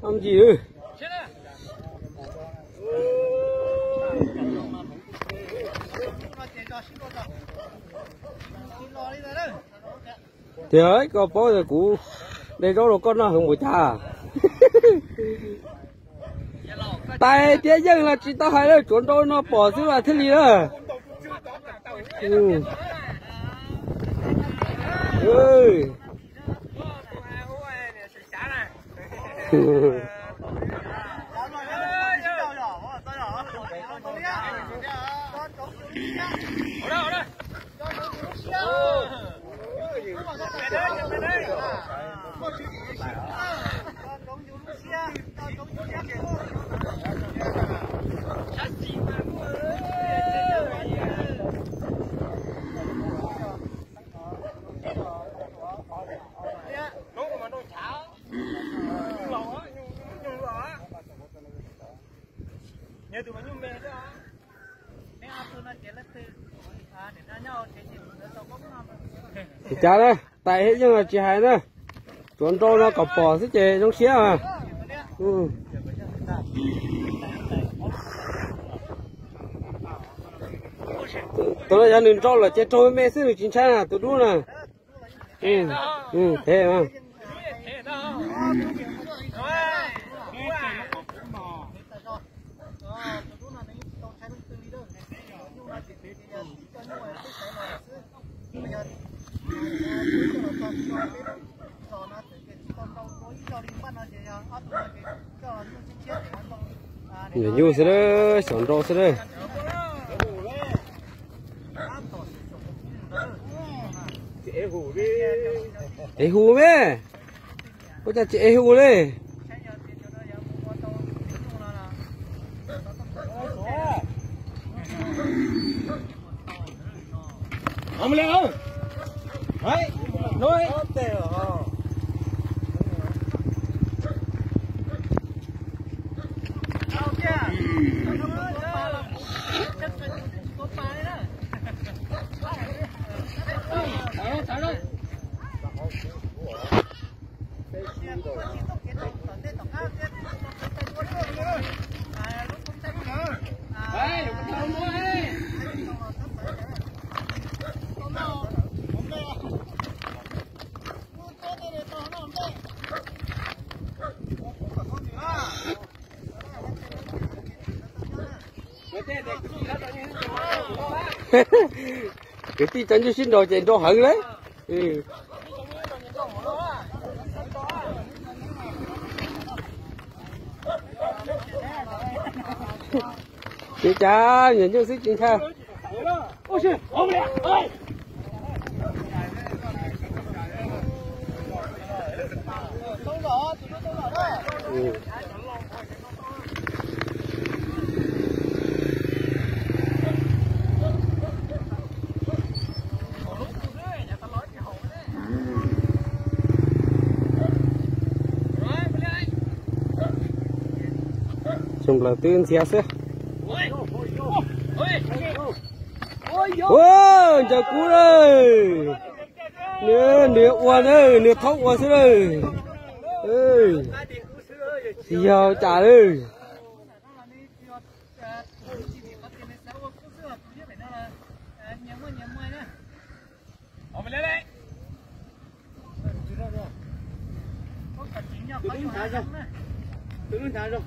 Làm gì ư? Thì ấy, có bố rồi cũ đây đó là con nó hưởng buổi trà. Tại thế nhưng là chỉ tao hay là chuẩn đâu nó bỏ xuống là thế gì đó. Ơi. Chả đấy, tại hết nhưng mà chị hai nữa, chuẩn trâu nó cọp bò xí chè trong xía mà. Tôi là nên trâu là chè trâu mẹ xí được chín chắn à, tôi đúng là. Thế mà. Người nhu sẽ đó, chọn rau sẽ đó. Ê hù mẹ, có cha chị hù đấy. Ông lên không? Đấy, nói. Cái tí chân cho xin đồ chèn đồ hận đấy. Chị cha nhìn cho xích chính theo. Ôi trời, ông này ơi. Chúng là tuyên xe xe. Wow, chào cú đây. Nửa uốn ơi, nửa thóc uốn xe đây. Ơi, siêu trả đây. Đứng ra rồi.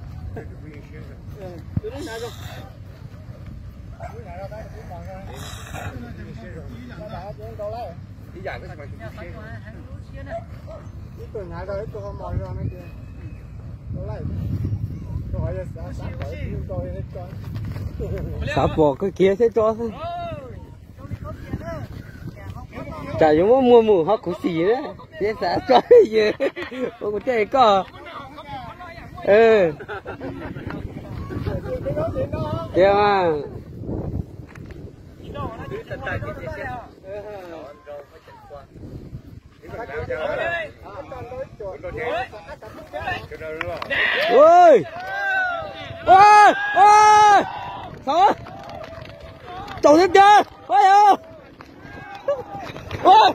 Sắp bỏ cái kia sẽ cho thôi. Chả giống mua mù họ cũng xì đấy, sẽ xả cho cái gì, không có chơi có. Kìa mà. Ôi! Ôi! Ôi! Sao á? Trồng tiếp chưa? Ôi ơi! Ôi!